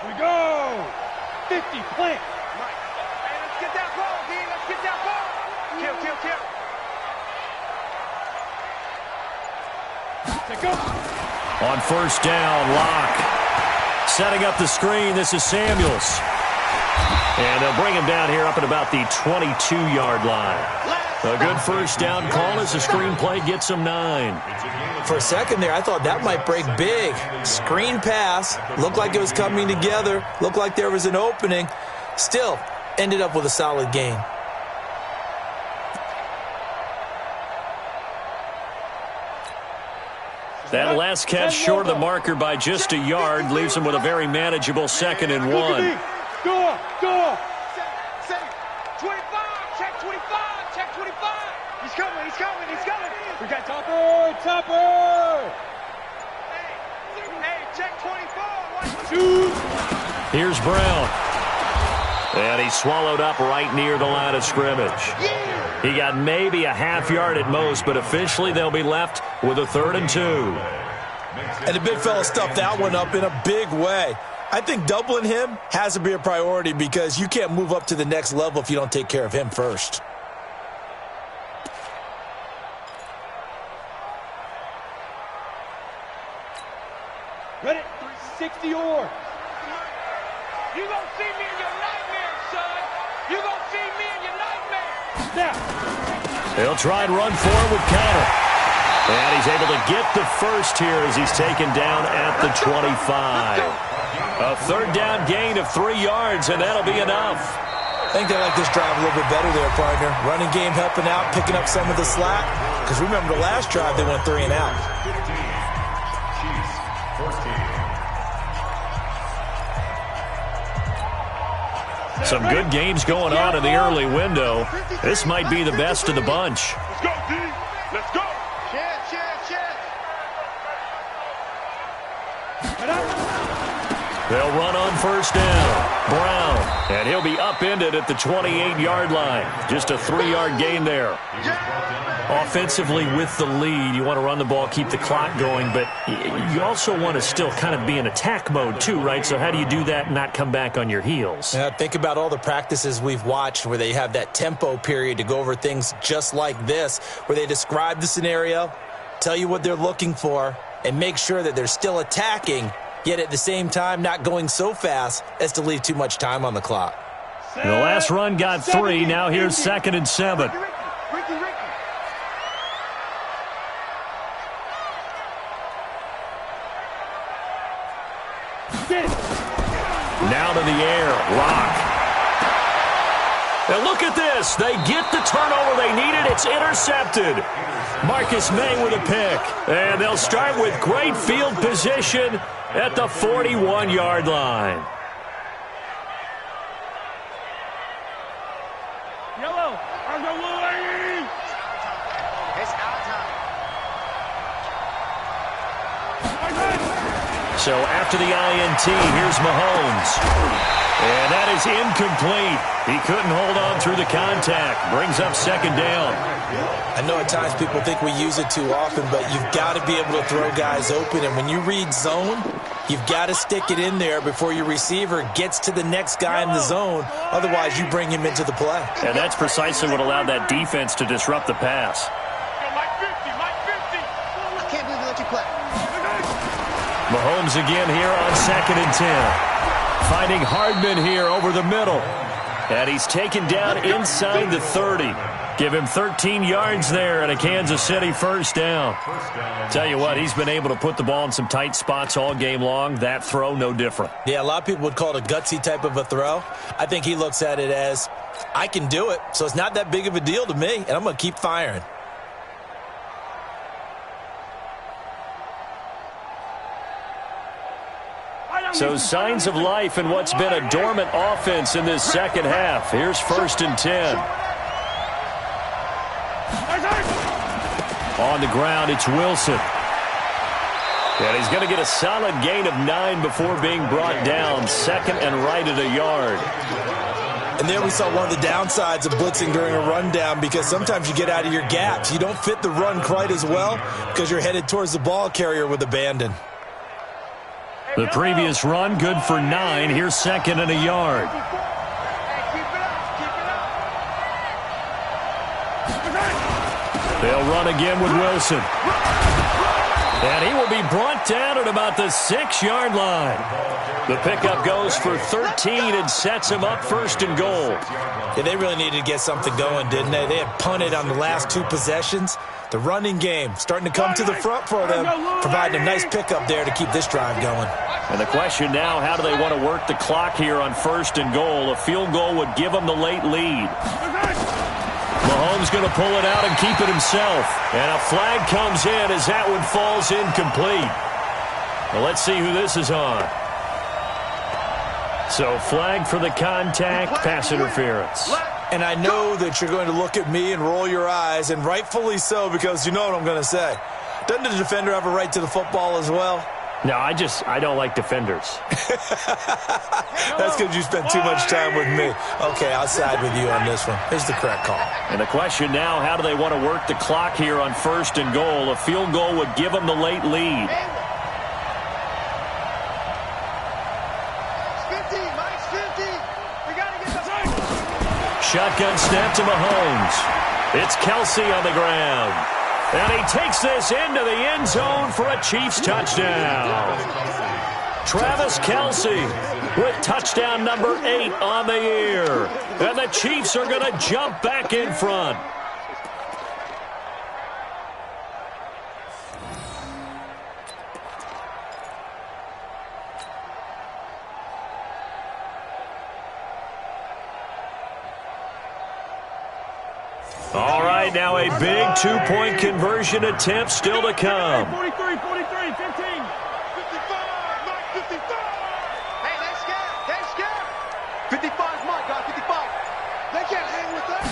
Here we go. 50, plant. Hey, let's get that ball, D. Let's get that ball. Kill, kill, kill. Take go. On first down, Locke. Setting up the screen, this is Samuels. And they'll bring him down here up at about the 22-yard line. A good first down call as the screenplay gets him 9. For a second there, I thought that might break big. Screen pass. Looked like it was coming together. Looked like there was an opening. Still, ended up with a solid gain. That last catch short of the marker by just a yard leaves him with a very manageable 2nd and 1. Go, go. 25. Check 25. Check 25. He's coming. He's coming. He's coming. We got Topper, Topper. Hey, check 24. Shoot. Here's Brown. And he's swallowed up right near the line of scrimmage. He got maybe a half yard at most, but officially they'll be left with a 3rd and 2. And the big fella stuffed that one up in a big way. I think doubling him has to be a priority because you can't move up to the next level if you don't take care of him first. Ready? 60 or. You gonna see me in your nightmares, son. You gonna see me in your nightmares. Snap. They'll try and run forward with Canale. And he's able to get the first here as he's taken down at the 25. A 3rd down gain of 3 yards, and that'll be enough. I think they like this drive a little bit better there, partner. Running game helping out, picking up some of the slack. Because remember the last drive, they went 3 and out. 15. Chiefs, 14. Some good games going on in the early window. This might be the best of the bunch. Let's go, D. Let's go. Chance, chance, chance. They'll run on first down. Brown, and he'll be upended at the 28-yard line. Just a 3-yard gain there. Offensively with the lead, you want to run the ball, keep the clock going, but you also want to still kind of be in attack mode too, right? So how do you do that and not come back on your heels? Yeah, think about all the practices we've watched where they have that tempo period to go over things just like this, where they describe the scenario, tell you what they're looking for, and make sure that they're still attacking, yet at the same time not going so fast as to leave too much time on the clock. The last run got 3. Now here's 2nd and 7. Now to the air. Locke. And look at this. They get the turnover they needed. It's intercepted. Marcus May with a pick. And they'll start with great field position at the 41-yard line. Yellow. On the way. It's our time. So after the INT, here's Mahomes. And that is incomplete. He couldn't hold on through the contact. Brings up 2nd down. I know at times people think we use it too often, but you've got to be able to throw guys open. And when you read zone, you've got to stick it in there before your receiver gets to the next guy in the zone. Otherwise, you bring him into the play. And that's precisely what allowed that defense to disrupt the pass. Yo, Mike 50, Mike 50. I can't believe we let you play. Mahomes again here on 2nd and 10. Finding Hardman here over the middle. And he's taken down inside the 30. Give him 13 yards there and a Kansas City first down. Tell you what, he's been able to put the ball in some tight spots all game long. That throw, no different. Yeah, a lot of people would call it a gutsy type of a throw. I think he looks at it as, I can do it, so it's not that big of a deal to me, and I'm going to keep firing. So signs of life in what's been a dormant offense in this second half. Here's 1st and 10. On the ground, it's Wilson. And he's going to get a solid gain of 9 before being brought down. 2nd and right at a yard. And there we saw one of the downsides of blitzing during a rundown, because sometimes you get out of your gaps. You don't fit the run quite as well because you're headed towards the ball carrier with abandon. The previous run, good for 9. Here's 2nd and a yard. They'll run again with Wilson. And he will be brought down at about the 6-yard line. The pickup goes for 13 and sets him up 1st and goal. Yeah, they really needed to get something going, didn't they? They had punted on the last 2 possessions. The running game starting to come to the front for them, providing a nice pickup there to keep this drive going. And the question now, how do they want to work the clock here on 1st and goal? A field goal would give them the late lead. Mahomes going to pull it out and keep it himself. And a flag comes in as that one falls incomplete. Well, let's see who this is on. So flag for the contact, pass interference. And I know that you're going to look at me and roll your eyes, and rightfully so, because you know what I'm going to say. Doesn't the defender have a right to the football as well? No, I don't like defenders. That's because you spent too much time with me. Okay, I'll side with you on this one. Here's the correct call. And the question now, how do they want to work the clock here on 1st and goal? A field goal would give them the late lead. Shotgun snap to Mahomes. It's Kelsey on the ground. And he takes this into the end zone for a Chiefs touchdown. Travis Kelsey with touchdown number 8 on the year. And the Chiefs are going to jump back in front. All right, now a big 2-point conversion attempt still to come. 43, 15. 55, Mike, 55. Hey, they scared. 55, Mike, got 55. They can't hang with that.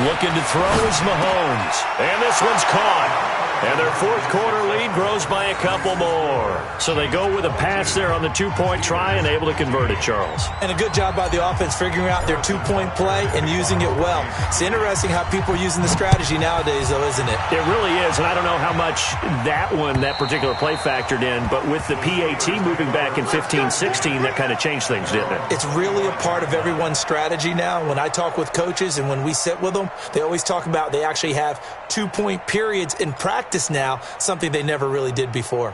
Looking to throw is Mahomes. And this one's caught. And their 4th quarter lead grows by a couple more. So they go with a pass there on the 2-point try and able to convert it, Charles. And a good job by the offense figuring out their 2-point play and using it well. It's interesting how people are using the strategy nowadays, though, isn't it? It really is, and I don't know how much that particular play factored in, but with the PAT moving back in 15-16, that kind of changed things, didn't it? It's really a part of everyone's strategy now. When I talk with coaches and when we sit with them, they always talk about they actually have 2-point periods in practice now, something they never really did before.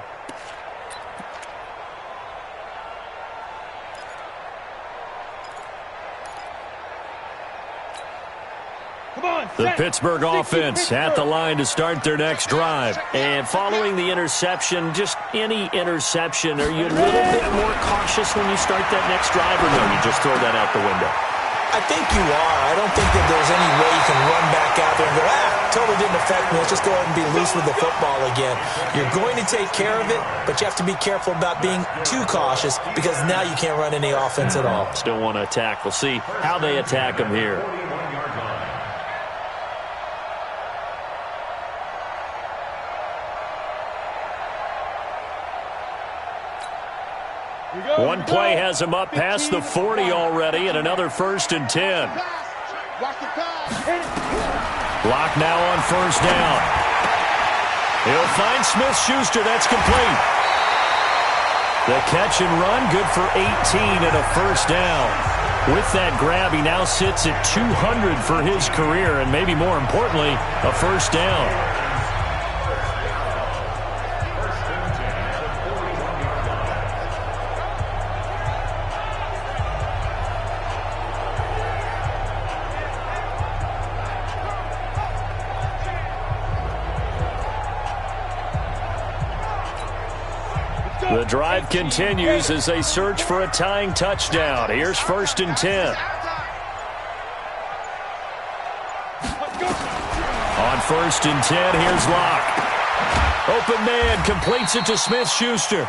The Pittsburgh offense at the line to start their next drive. And following the interception, just any interception, are you a little bit more cautious when you start that next drive, or no, you just throw that out the window? I think you are. I don't think that there's any way you can run back out there and go, totally didn't affect me. Let's just go ahead and be loose with the football again. You're going to take care of it, but you have to be careful about being too cautious because now you can't run any offense at all. Still want to attack. We'll see how they attack them here. One play has him up past the 40 already, and another 1st and 10. Block now on 1st down. He'll find Smith-Schuster. That's complete. The catch and run, good for 18 and a 1st down. With that grab, he now sits at 200 for his career, and maybe more importantly, a 1st down. The drive continues as they search for a tying touchdown. Here's 1st and 10. On 1st and 10, here's Locke. Open man completes it to Smith-Schuster.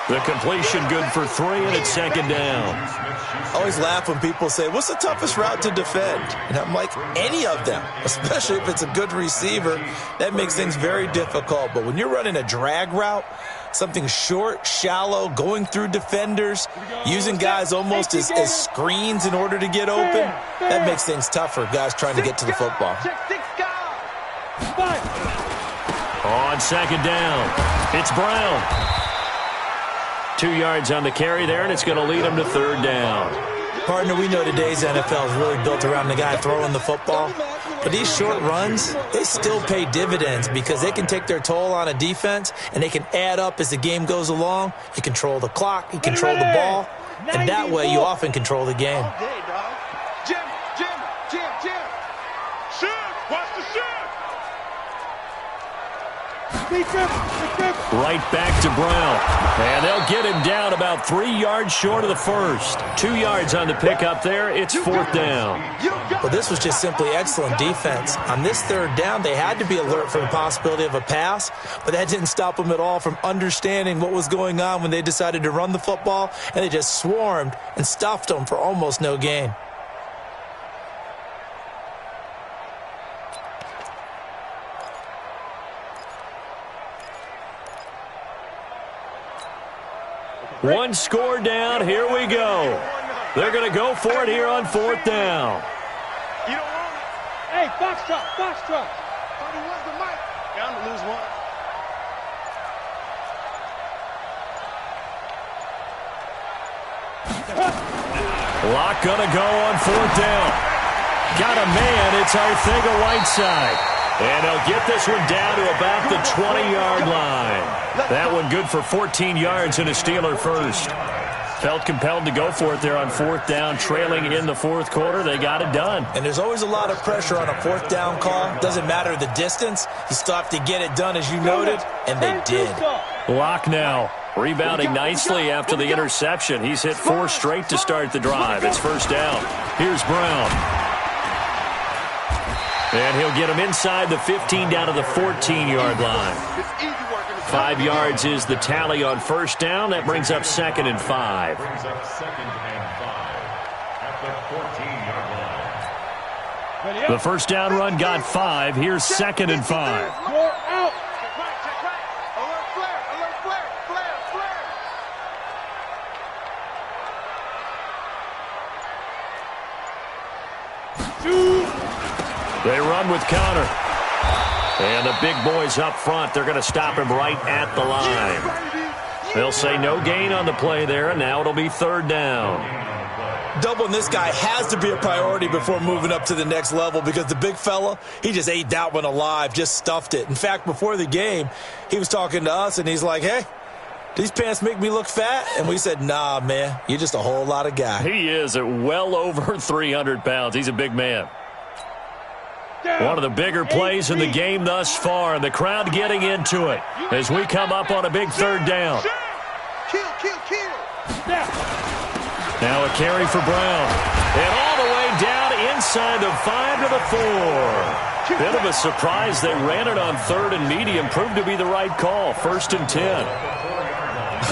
The completion good for 3, and it's 2nd down. I always laugh when people say, what's the toughest route to defend? And I'm like, any of them, especially if it's a good receiver. That makes things very difficult. But when you're running a drag route, something short, shallow, going through defenders, using guys almost as screens in order to get open, that makes things tough for guys trying to get to the football. On 2nd down, it's Brown. 2 yards on the carry there, and it's going to lead him to 3rd down. Partner, we know today's NFL is really built around the guy throwing the football. But these short runs, they still pay dividends because they can take their toll on a defense, and they can add up as the game goes along. You control the clock, you control the ball, and that way you often control the game. Jim. Shoot! Watch the shoot! Right back to Brown. And they'll get him down about 3 yards short of the first. 2 yards on the pickup there. It's 4th down. Well, this was just simply excellent defense. On this 3rd down, they had to be alert for the possibility of a pass, but that didn't stop them at all from understanding what was going on when they decided to run the football, and they just swarmed and stuffed them for almost no gain. One score down. Here we go. They're going to go for it here on 4th down. You don't want it. Hey, box truck. Thought he was the mic. Down to lose one. Locke going to go on 4th down. Got a man. It's Arcega-Whiteside. And they'll get this one down to about the 20-yard line. That one good for 14 yards and a Steeler first. Felt compelled to go for it there on 4th down, trailing in the 4th quarter. They got it done. And there's always a lot of pressure on a 4th down call. Doesn't matter the distance. You still have to get it done, as you noted, and they did. Locke now rebounding nicely after the interception. He's hit 4 straight to start the drive. It's 1st down. Here's Brown. And he'll get him inside the 15 down to the 14-yard line. 5 yards is the tally on 1st down. That brings up 2nd and 5. Brings up 2nd and 5 at the 14-yard line. The 1st down run got 5. Here's 2nd and 5. They run with Connor. And the big boys up front, they're going to stop him right at the line. They'll say no gain on the play there, and now it'll be 3rd down. Doubling this guy has to be a priority before moving up to the next level because the big fella, he just ate that one alive, just stuffed it. In fact, before the game, he was talking to us, and he's like, hey, these pants make me look fat? And we said, nah, man, you're just a whole lot of guy. He is at well over 300 pounds. He's a big man. One of the bigger plays in the game thus far, and the crowd getting into it as we come up on a big 3rd down. Kill. Now a carry for Brown. And all the way down inside the 5 to the 4. Bit of a surprise. They ran it on 3rd and medium. Proved to be the right call. 1st and 10.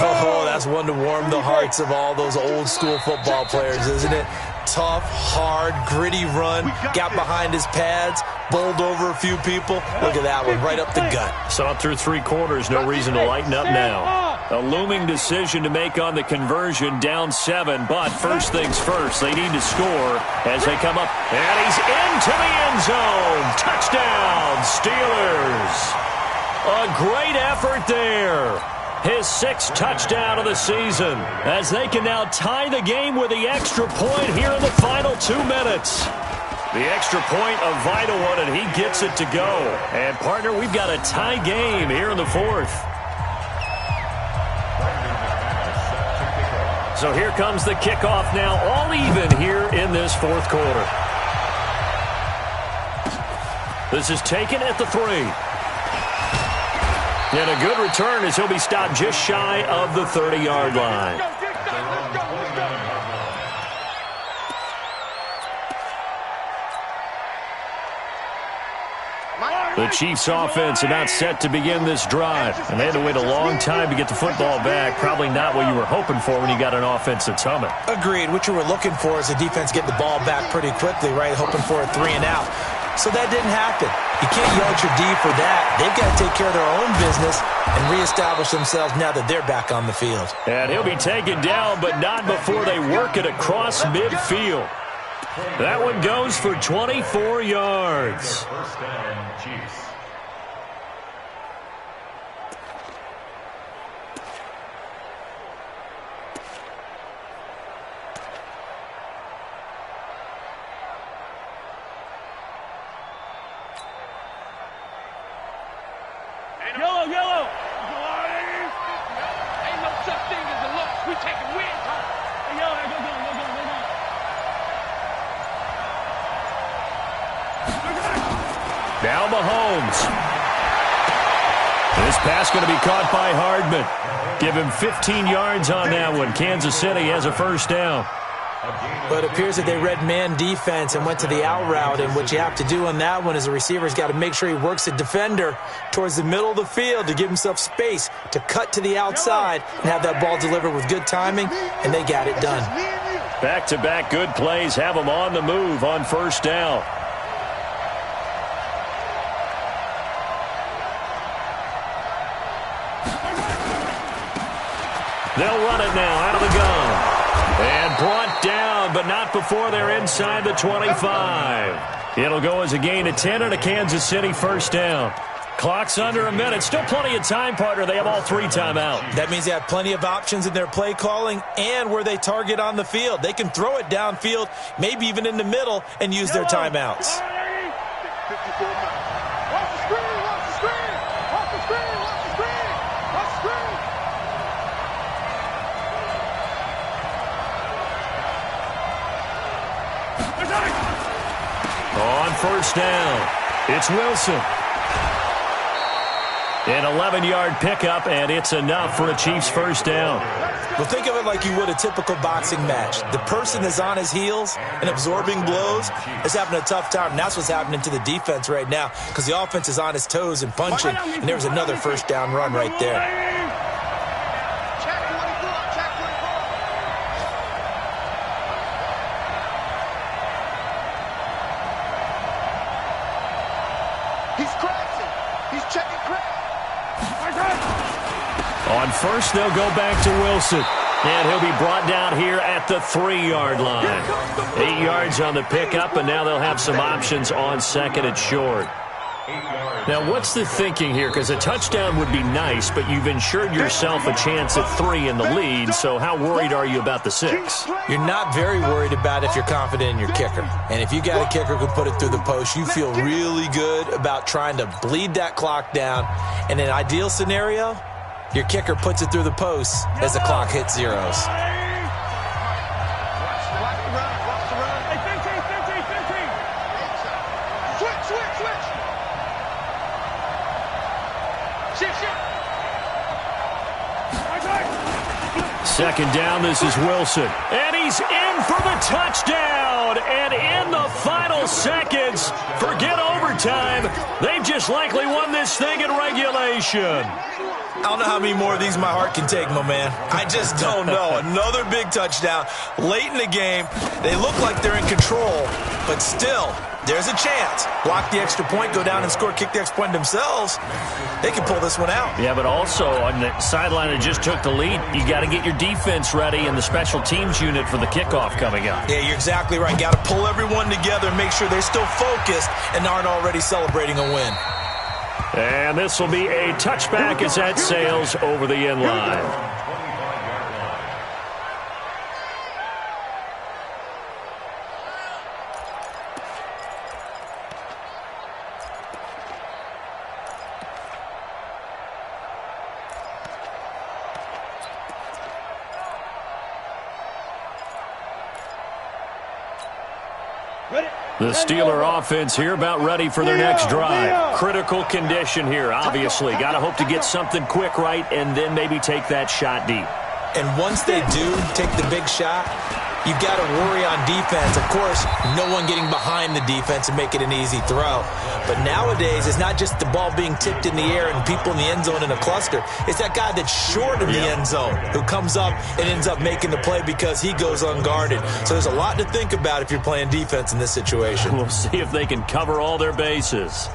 Oh, that's one to warm the hearts of all those old school football players, isn't it? Tough, hard, gritty run, got behind his pads, bowled over a few people. Look at that one, right up the gut. Saw it through 3 quarters, no reason to lighten up now. A looming decision to make on the conversion, down 7, but first things first, they need to score as they come up. And he's into the end zone. Touchdown, Steelers. A great effort there. His 6th touchdown of the season as they can now tie the game with the extra point here in the final 2 minutes. The extra point, a vital one, and he gets it to go. And, partner, we've got a tie game here in the 4th. So here comes the kickoff now, all even here in this 4th quarter. This is taken at the 3. And a good return as he'll be stopped just shy of the 30-yard line. The Chiefs offense about set to begin this drive, and they had to wait a long time to get the football back. Probably not what you were hoping for when you got an offense that's humming. Agreed. What you were looking for is the defense getting the ball back pretty quickly, right? Hoping for a 3 and out. So that didn't happen. You can't yell at your D for that. They've got to take care of their own business and reestablish themselves now that they're back on the field. And he'll be taken down, but not before they work it across midfield. That one goes for 24 yards. First down, Chiefs. Yellow, yellow. Ain't no such thing as a loss. We taking wins home. Hey, yellow, go. Now Mahomes. This pass going to be caught by Hardman. Give him 15 yards on that one. Kansas City has a first down. But it appears that they read man defense and went to the out route, and what you have to do on that one is the receiver's got to make sure he works the defender towards the middle of the field to give himself space to cut to the outside and have that ball delivered with good timing, and they got it done. Back-to-back good plays have them on the move on first down. They'll run it now out of the gun. And brought down, but not before they're inside the 25. It'll go as a gain of 10 and a Kansas City first down. Clock's under a minute. Still plenty of time, partner. They have all 3 timeouts. That means they have plenty of options in their play calling and where they target on the field. They can throw it downfield, maybe even in the middle, and use their timeouts. 54 minutes. Watch the screen, watch the screen. Watch the screen, watch the screen. Watch the screen. On first down, it's Wilson. An 11-yard pickup, and it's enough for a Chiefs first down. Well, think of it like you would a typical boxing match. The person that's on his heels and absorbing blows is having a tough time, and that's what's happening to the defense right now because the offense is on his toes and punching, and there's another first down run right there. On first, they'll go back to Wilson. And he'll be brought down here at the 3-yard line. 8 yards on the pickup, and now they'll have some options on second and short. Now, what's the thinking here? Because a touchdown would be nice, but you've ensured yourself a chance at 3 in the lead, so how worried are you about the 6? You're not very worried about if you're confident in your kicker. And if you got a kicker who can put it through the post, you feel really good about trying to bleed that clock down. In an ideal scenario, your kicker puts it through the post as the clock hits zeros. Second down, this is Wilson. And he's in for the touchdown. And in the final seconds, forget overtime. They've just likely won this thing in regulation. I don't know how many more of these my heart can take, my man. I just don't know. Another big touchdown late in the game. They look like they're in control, but still, there's a chance. Block the extra point, go down and score, kick the extra point themselves. They can pull this one out. Yeah, but also on the sideline that just took the lead, you got to get your defense ready and the special teams unit for the kickoff coming up. Yeah, you're exactly right. Got to pull everyone together and make sure they're still focused and aren't already celebrating a win. And this will be a touchback as that sails over the end line. The Steeler offense here about ready for their next drive. Critical condition here, obviously. Got to hope to get something quick right and then maybe take that shot deep. And once they do take the big shot, you've got to worry on defense. Of course, no one getting behind the defense and make it an easy throw. But nowadays, it's not just the ball being tipped in the air and people in the end zone in a cluster. It's that guy that's short of the end zone who comes up and ends up making the play because he goes unguarded. So there's a lot to think about if you're playing defense in this situation. We'll see if they can cover all their bases.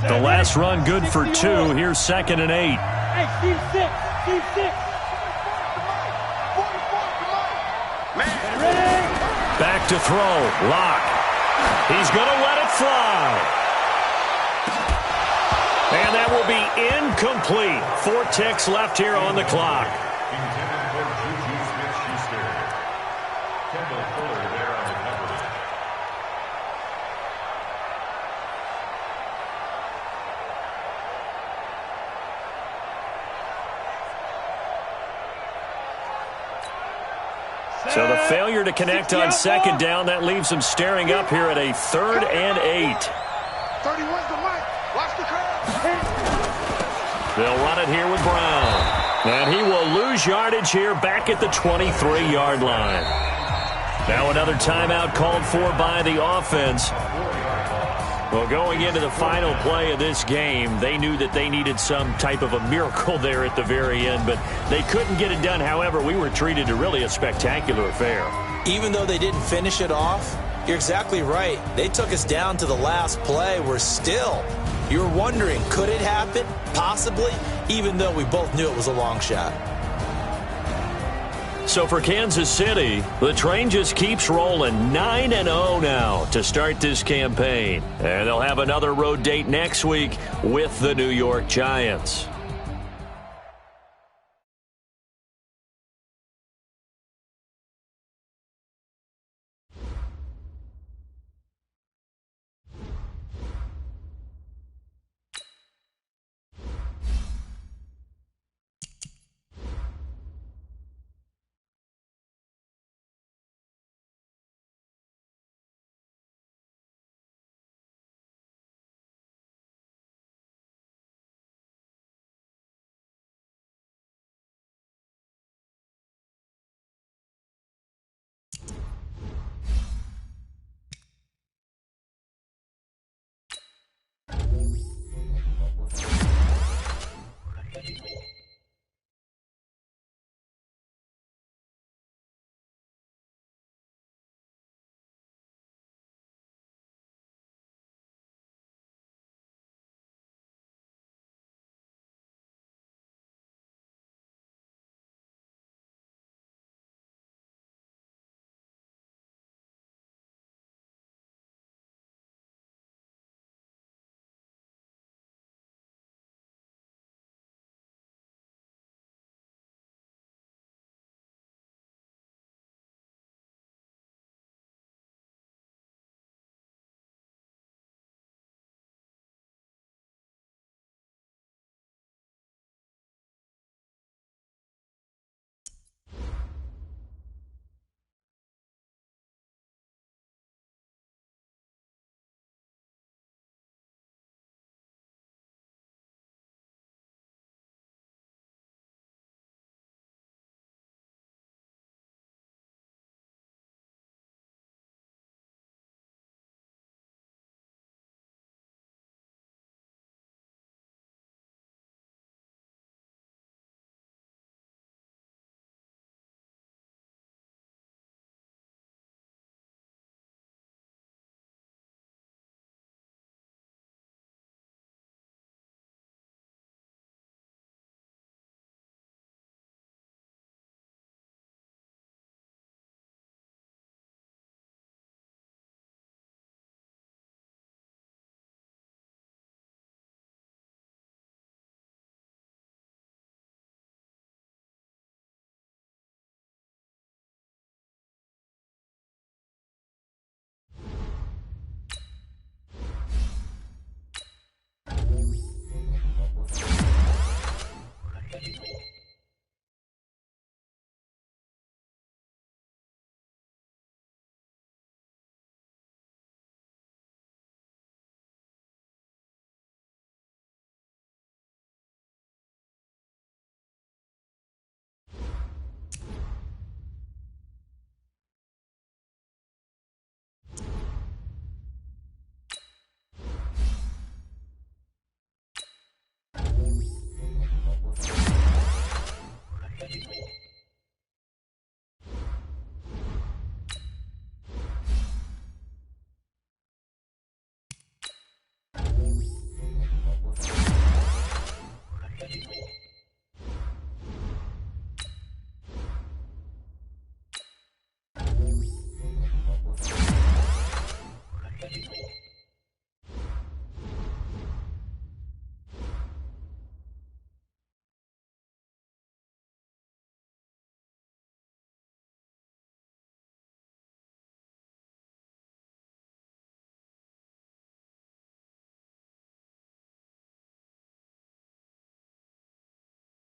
The last run good for 2. Here's 2nd and 8. Hey, Steve 6. Steve 6. Back to throw. Lock. He's going to let it fly. And that will be incomplete. 4 ticks left here on the clock. So the failure to connect on 2nd down, that leaves them staring up here at a 3rd and 8. 31's the mic. Watch the curve. They'll run it here with Brown. And he will lose yardage here back at the 23-yard line. Now another timeout called for by the offense. Well, going into the final play of this game, they knew that they needed some type of a miracle there at the very end, but they couldn't get it done. However, we were treated to really a spectacular affair. Even though they didn't finish it off, you're exactly right. They took us down to the last play. You're wondering, could it happen? Possibly, even though we both knew it was a long shot. So for Kansas City, the train just keeps rolling. 9-0 now to start this campaign. And they'll have another road date next week with the New York Giants.